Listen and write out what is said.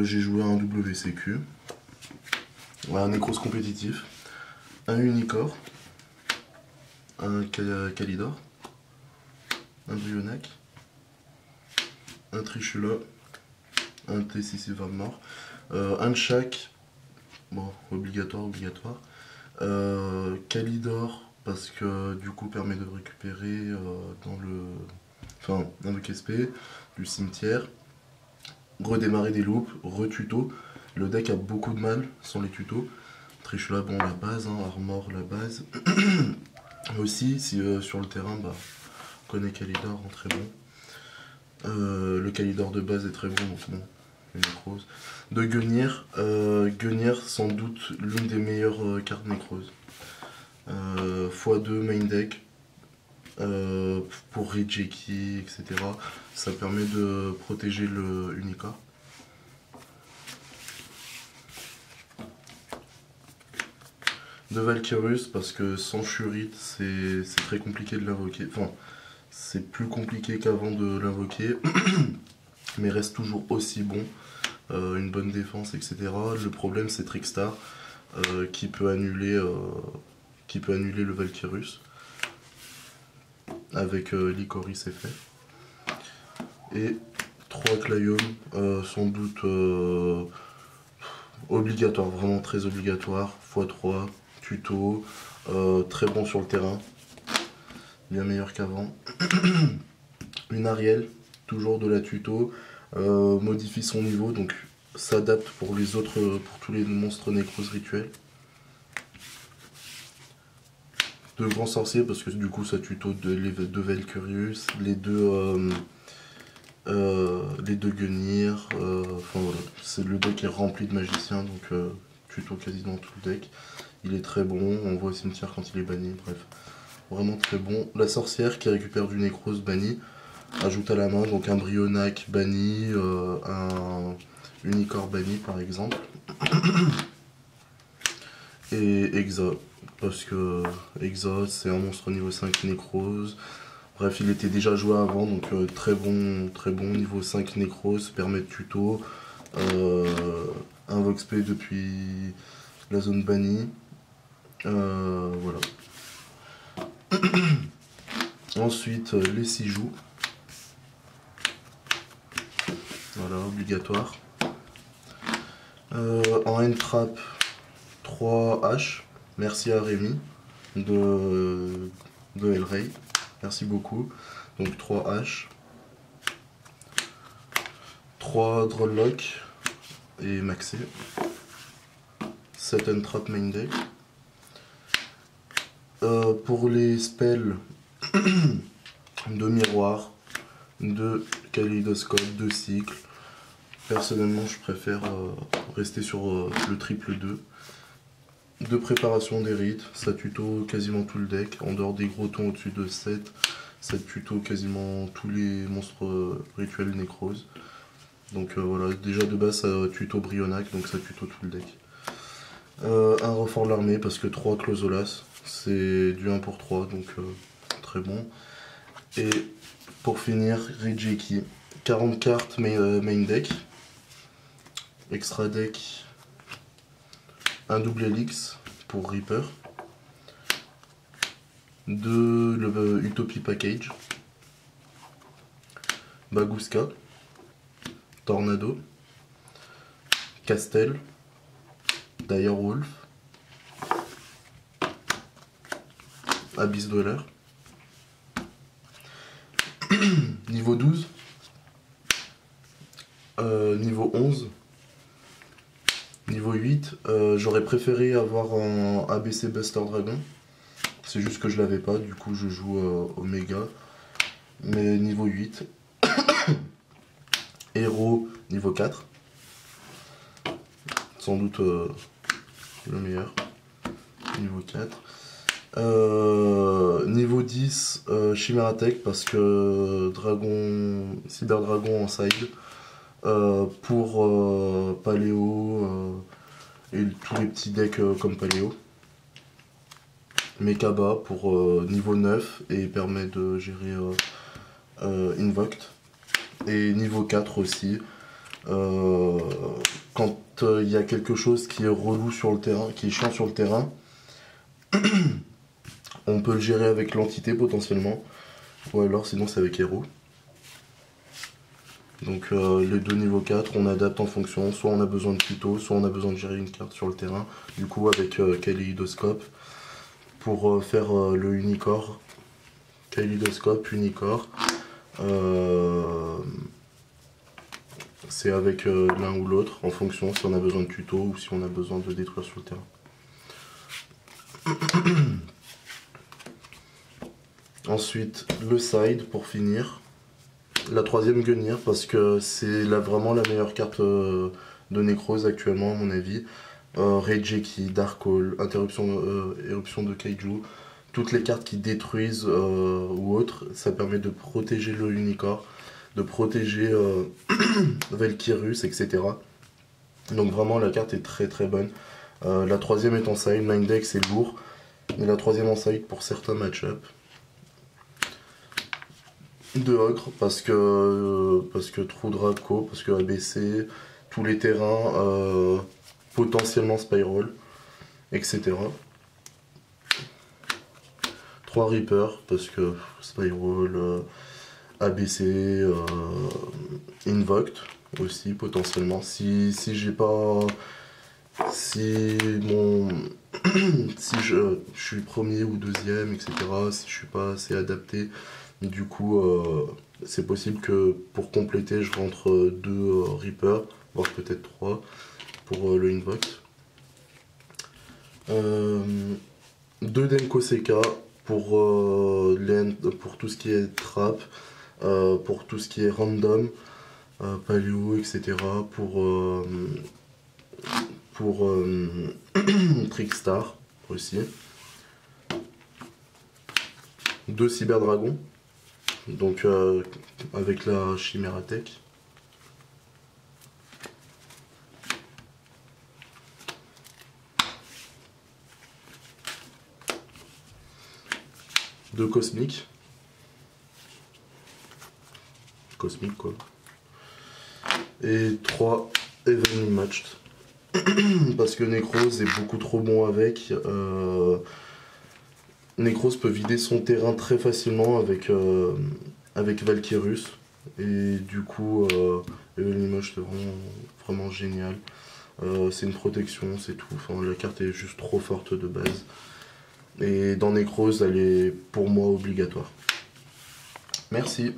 j'ai joué à un WCQ, un Necros compétitif, un Unicorp, un Kalidor, un Brionac, un Trishula, un T6 Silvermore, un de chaque, bon, obligatoire. Kalidor, parce que du coup permet de récupérer avec SP, du cimetière, redémarrer des loops, retuto. Le deck a beaucoup de mal sans les tutos. Trishula, bon, la base, hein, Armor, la base. Aussi, si sur le terrain, bah, on connaît Kalidor, hein, très bon. Le Kalidor de base est très bon, donc bon, une Necros. De Gungnir, Gungnir, sans doute l'une des meilleures cartes Necros. x2 main deck, pour Rijeki, etc. Ça permet de protéger le Unicorp. De Valkyrus, parce que sans Shurit, c'est très compliqué de l'invoquer. Enfin, c'est plus compliqué qu'avant de l'invoquer, mais reste toujours aussi bon. Une bonne défense, etc. Le problème, c'est Trickstar, qui peut annuler le Valkyrus avec Licorice effet. Et 3 Clayum, sans doute obligatoire, vraiment très obligatoire, x3, tuto, très bon sur le terrain, bien meilleur qu'avant. Une Ariel, toujours de la tuto, modifie son niveau, donc s'adapte pour tous les monstres Necros rituels. De Grand Sorcier, parce que du coup ça tuto les deux Valkyrus, les deux Gungnir, enfin voilà, c'est le deck est rempli de magiciens, donc tuto quasiment tout le deck. Il est très bon, on voit au cimetière quand il est banni, bref, vraiment très bon. La sorcière qui récupère du Necros banni, ajoute à la main, donc un Brionac banni, un Unicorp banni par exemple. Et Exa, parce que Exa c'est un monstre niveau 5 Necros. Bref, il était déjà joué avant, donc très bon niveau 5 Necros, permet de tuto, invoque SP depuis la zone bannie, voilà. Ensuite, les 6 joues, voilà, obligatoire. En end trap, 3 H, merci à Rémi de Hellray. Merci beaucoup. Donc 3 H, 3 Drolllock et Maxé, 7 Untrap main deck. Pour les spells, 2 miroirs, 2 kaléidoscopes, 2 cycles. Personnellement, je préfère rester sur le triple 2. De préparation des rites, ça tuto quasiment tout le deck, en dehors des gros tons au-dessus de 7, ça tuto quasiment tous les monstres rituels Necros. Donc voilà, déjà de base ça tuto Brionac, donc ça tuto tout le deck. Un renfort de l'armée, parce que 3 Closolas, c'est du 1 pour 3, donc très bon. Et pour finir, Rijeki, 40 cartes main deck, extra deck, un double Helix pour Reaper, 2 le Utopie Package, Bagouska, Tornado, Castel, Direwolf, Abyss Dweller. Niveau 12, niveau 11, niveau 8, j'aurais préféré avoir un ABC Buster Dragon. C'est juste que je l'avais pas, du coup je joue Omega. Mais niveau 8. Héros niveau 4. Sans doute le meilleur. Niveau 4. Niveau 10, Chimera Tech, parce que Cyber Dragon en side. Pour Paléo et tous les petits decks comme Paléo. Mekaba pour niveau 9 et permet de gérer Invoked. Et niveau 4 aussi, il y a quelque chose qui est relou sur le terrain, qui est chiant sur le terrain, on peut le gérer avec l'entité potentiellement, ou alors sinon c'est avec héros. Donc les deux niveaux 4, on adapte en fonction, soit on a besoin de tuto, soit on a besoin de gérer une carte sur le terrain. Du coup avec Kaléidoscope, pour faire le Unicorps, Kaléidoscope, Unicorps, c'est avec l'un ou l'autre, en fonction si on a besoin de tuto ou si on a besoin de détruire sur le terrain. Ensuite, le side pour finir. La troisième Gungnir, parce que c'est vraiment la meilleure carte de Necrose actuellement, à mon avis. Reijeki, Darkhold, Éruption de Kaiju, toutes les cartes qui détruisent ou autres, ça permet de protéger le Unicorps, de protéger Valkyrus, etc. Donc vraiment la carte est très très bonne. La troisième est en side, Mind Deck c'est lourd, mais la troisième en side pour certains match-up. De Ogre, parce que True Draco, parce que ABC, tous les terrains, potentiellement Spiral, etc. 3 Reaper, parce que Spiral, ABC, Invoked aussi potentiellement. Si j'ai pas... Si mon... si je suis premier ou deuxième, etc. Si je suis pas assez adapté, du coup c'est possible que pour compléter je rentre 2 Reaper, voire peut-être 3 pour le Invoke. 2 Denko CK pour tout ce qui est trap, pour tout ce qui est random, paléo, etc. Pour Trickstar aussi. 2 Cyberdragons, donc avec la Chimératech. 2 Cosmiques. Cosmique quoi. Et 3 Evenly Matched. Parce que Necrose est beaucoup trop bon avec. Necrose peut vider son terrain très facilement avec Valkyrus. Et du coup, Evenly Matched c'est vraiment génial. C'est une protection, c'est tout. Enfin, la carte est juste trop forte de base. Et dans Necrose, elle est pour moi obligatoire. Merci.